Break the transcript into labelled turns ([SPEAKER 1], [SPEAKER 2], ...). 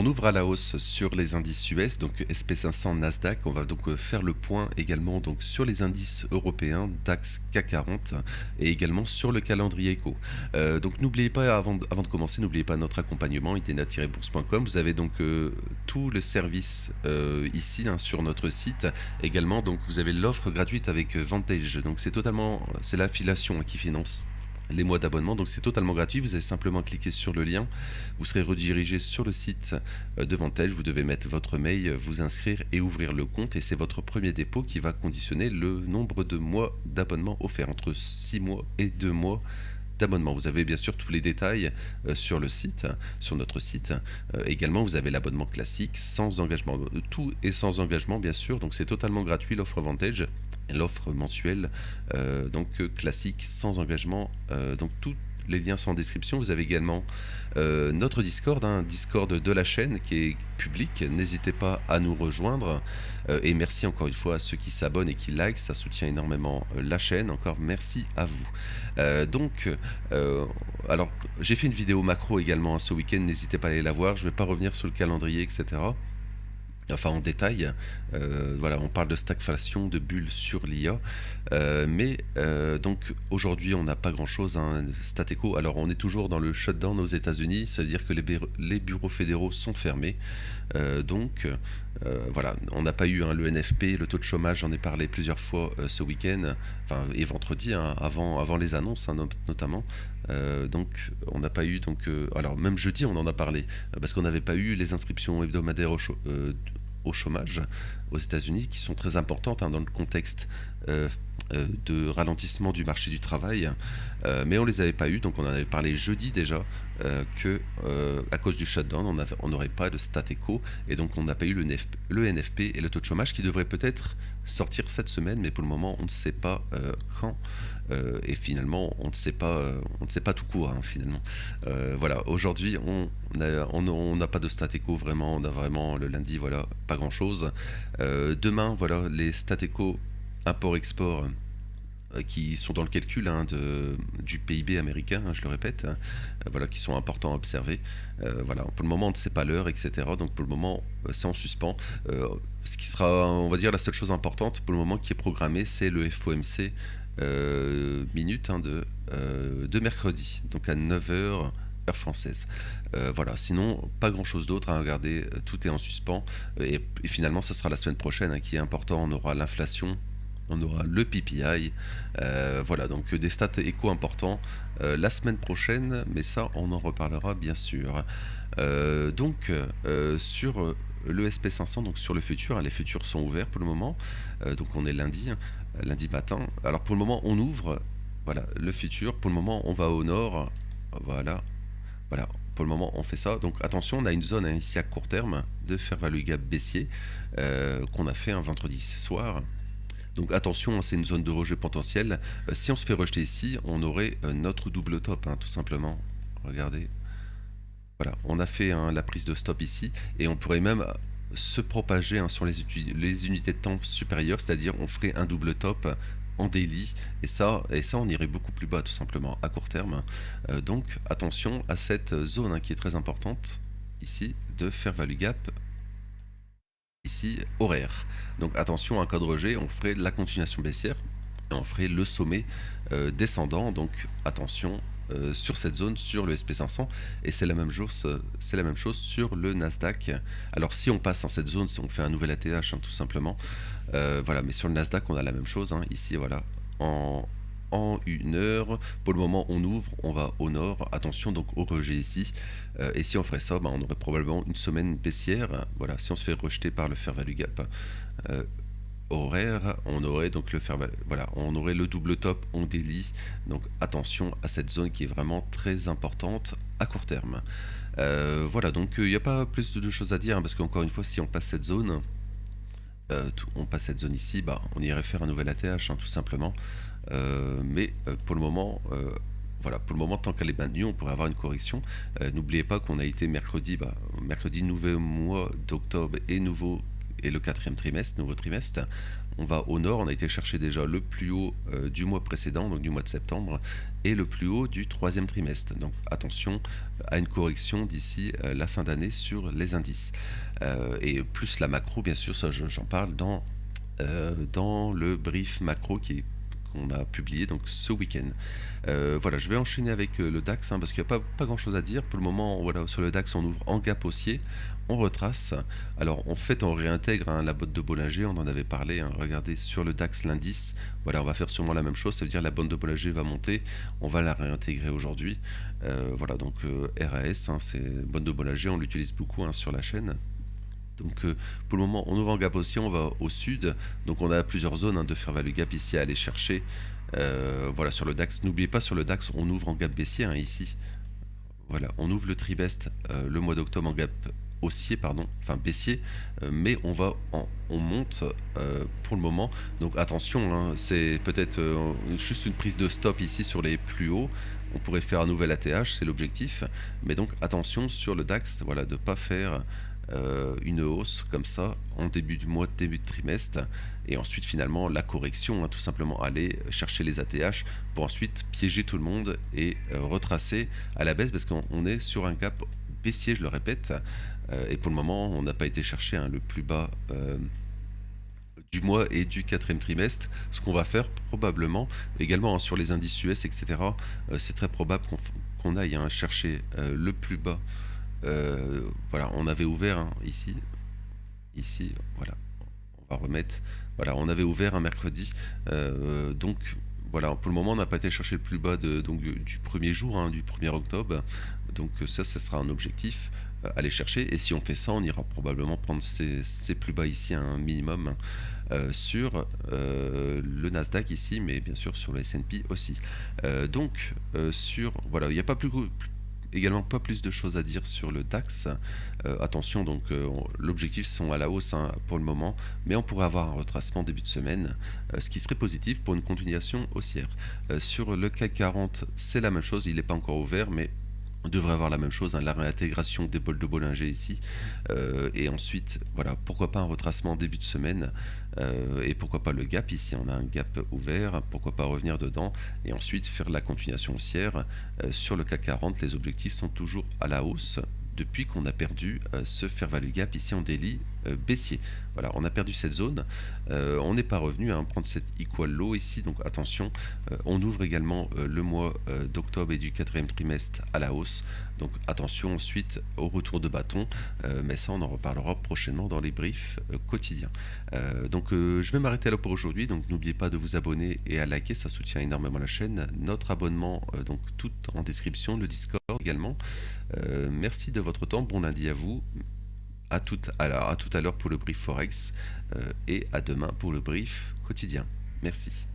[SPEAKER 1] On ouvre à la hausse sur les indices US, donc SP500, Nasdaq. On va donc faire le point également donc sur les indices européens, DAX, CAC 40 et également sur le calendrier éco. Donc n'oubliez pas, avant de commencer, n'oubliez pas notre accompagnement, itena-bourse.com. Vous avez donc tout le service ici sur notre site. Également, donc vous avez l'offre gratuite avec Vantage. Donc c'est l'affiliation qui finance les mois d'abonnement, donc c'est totalement gratuit. Vous avez simplement cliquer sur le lien, vous serez redirigé sur le site de Vantage. Vous devez mettre votre mail, vous inscrire et ouvrir le compte, et c'est votre premier dépôt qui va conditionner le nombre de mois d'abonnement offert, entre 6 mois et 2 mois d'abonnement. Vous avez bien sûr tous les détails sur le site, sur notre site. Également, vous avez l'abonnement classique sans engagement. Tout est sans engagement, bien sûr, donc c'est totalement gratuit l'offre Vantage. L'offre mensuelle classique sans engagement, donc tous les liens sont en description. Vous avez également notre Discord, Discord de la chaîne qui est public. N'hésitez pas à nous rejoindre, et merci encore une fois à ceux qui s'abonnent et qui likent, ça soutient énormément la chaîne. Encore merci à vous. Alors j'ai fait une vidéo macro également ce week-end, n'hésitez pas à aller la voir. Je ne vais pas revenir sur le calendrier, etc. Enfin en détail, voilà, on parle de stagflation, de bulles sur l'IA, donc aujourd'hui on n'a pas grand chose, Stateco. Alors on est toujours dans le shutdown aux États-Unis, ça veut dire que les bureaux fédéraux sont fermés, voilà, on n'a pas eu le NFP, le taux de chômage, j'en ai parlé plusieurs fois ce week-end, enfin et vendredi, avant les annonces notamment. Donc on n'a pas eu, alors même jeudi on en a parlé, parce qu'on n'avait pas eu les inscriptions hebdomadaires au chômage aux États-Unis, qui sont très importantes dans le contexte de ralentissement du marché du travail, mais on les avait pas eu, donc on en avait parlé jeudi déjà, que à cause du shutdown on n'aurait pas de Stateco, et donc on n'a pas eu le NFP et le taux de chômage qui devrait peut-être sortir cette semaine, mais pour le moment on ne sait pas quand. Et finalement on ne sait pas tout court, finalement. Voilà, aujourd'hui on n'a pas de Stateco, vraiment, on a vraiment le lundi, voilà, pas grand chose. Demain, voilà, les Stateco import-export qui sont dans le calcul du PIB américain, je le répète, voilà, qui sont importants à observer. Voilà, pour le moment on ne sait pas l'heure, etc. Donc pour le moment c'est en suspens. Ce qui sera, on va dire, la seule chose importante pour le moment qui est programmée, c'est le FOMC minute de mercredi, donc à 9h heure française. Voilà, sinon pas grand chose d'autre à regarder, tout est en suspens, et finalement ça sera la semaine prochaine qui est important. On aura l'inflation, on aura le PPI, voilà, donc des stats éco importants la semaine prochaine, mais ça on en reparlera bien sûr. Sur le SP500, donc sur le futur, les futurs sont ouverts pour le moment, donc on est lundi matin. Alors pour le moment on ouvre, voilà, le futur. Pour le moment on va au nord, voilà, pour le moment on fait ça. Donc attention, on a une zone ici à court terme de fair value gap baissier qu'on a fait un vendredi soir. Donc attention, c'est une zone de rejet potentiel. Si on se fait rejeter ici, on aurait notre double top, tout simplement. Regardez, voilà, on a fait la prise de stop ici, et on pourrait même se propager sur les unités de temps supérieures, c'est-à-dire on ferait un double top en daily, et ça on irait beaucoup plus bas tout simplement à court terme. Donc attention à cette zone qui est très importante ici de fair value gap ici horaire. Donc attention, un cas de rejet, on ferait la continuation baissière et on ferait le sommet descendant. Donc attention sur cette zone, sur le SP500, et c'est la même chose sur le Nasdaq. Alors si on passe en cette zone, si on fait un nouvel ATH, tout simplement, voilà, mais sur le Nasdaq on a la même chose, ici, voilà, en une heure. Pour le moment on ouvre, on va au nord, attention donc au rejet ici, et si on ferait ça, on aurait probablement une semaine baissière. Voilà, si on se fait rejeter par le fair value gap horaire, on aurait donc on aurait le double top en daily. Donc attention à cette zone qui est vraiment très importante à court terme. Voilà, donc il n'y a pas plus de choses à dire, parce qu'encore une fois, si on passe cette zone, ici, on irait faire un nouvel ATH, tout simplement. Mais pour le moment, voilà, pour le moment, tant qu'elle est maintenue, on pourrait avoir une correction. N'oubliez pas qu'on a été mercredi, nouveau mois d'octobre et et le quatrième trimestre, nouveau trimestre. On va au nord, on a été chercher déjà le plus haut du mois précédent, donc du mois de septembre, et le plus haut du troisième trimestre. Donc attention à une correction d'ici la fin d'année sur les indices. Et plus la macro, bien sûr, ça j'en parle dans le brief macro qu'on a publié donc ce week-end. Voilà, je vais enchaîner avec le DAX parce qu'il n'y a pas grand chose à dire. Pour le moment, voilà, sur le DAX, on ouvre en gap haussier, on retrace. Alors en fait, on réintègre la botte de Bollinger, on en avait parlé. Regardez sur le DAX, l'indice, voilà, on va faire sûrement la même chose. Ça veut dire la botte de Bollinger va monter, on va la réintégrer aujourd'hui. Voilà, donc RAS, c'est botte de Bollinger, on l'utilise beaucoup sur la chaîne. Donc pour le moment, on ouvre en gap haussier, on va au sud. Donc on a plusieurs zones de fair value gap ici à aller chercher. Voilà, sur le DAX, n'oubliez pas, sur le DAX, on ouvre en gap baissier ici. Voilà, on ouvre le trimestre le mois d'octobre en gap haussier, enfin baissier, mais on monte pour le moment. Donc attention, c'est peut-être juste une prise de stop ici sur les plus hauts. On pourrait faire un nouvel ATH, c'est l'objectif. Mais donc attention sur le DAX, voilà, de ne pas faire une hausse comme ça en début du mois, début de trimestre, et ensuite finalement la correction, tout simplement aller chercher les ATH pour ensuite piéger tout le monde et retracer à la baisse parce qu'on est sur un gap baissier, je le répète, et pour le moment on n'a pas été chercher le plus bas du mois et du quatrième trimestre. Ce qu'on va faire probablement également sur les indices US, etc., c'est très probable qu'on aille chercher le plus bas. Voilà, on avait ouvert ici, voilà, on va remettre, voilà, on avait ouvert un mercredi, donc voilà, pour le moment on n'a pas été chercher le plus bas du premier jour, du 1er octobre, donc ça sera un objectif aller chercher, et si on fait ça, on ira probablement prendre ces plus bas ici, un minimum sur le Nasdaq ici, mais bien sûr sur le S&P aussi. Donc voilà, il n'y a également pas plus de choses à dire sur le DAX. Attention, donc l'objectif sont à la hausse pour le moment, mais on pourrait avoir un retracement début de semaine, ce qui serait positif pour une continuation haussière. Sur le CAC 40, c'est la même chose, il n'est pas encore ouvert, mais on devrait avoir la même chose, la réintégration des bols de Bollinger ici, et ensuite, voilà, pourquoi pas un retracement début de semaine, et pourquoi pas le gap, ici on a un gap ouvert, pourquoi pas revenir dedans, et ensuite faire la continuation haussière. Sur le CAC 40, les objectifs sont toujours à la hausse, depuis qu'on a perdu ce fair value gap ici en daily baissier. Voilà, on a perdu cette zone, on n'est pas revenu à prendre cette equal low ici, donc attention, on ouvre également le mois d'octobre et du quatrième trimestre à la hausse, donc attention ensuite au retour de bâton, mais ça on en reparlera prochainement dans les briefs quotidiens. Donc je vais m'arrêter là pour aujourd'hui, donc n'oubliez pas de vous abonner et à liker, ça soutient énormément la chaîne. Notre abonnement, donc tout en description, le Discord également. Merci de votre temps, bon lundi à vous, à tout à l'heure pour le brief Forex, et à demain pour le brief quotidien. Merci.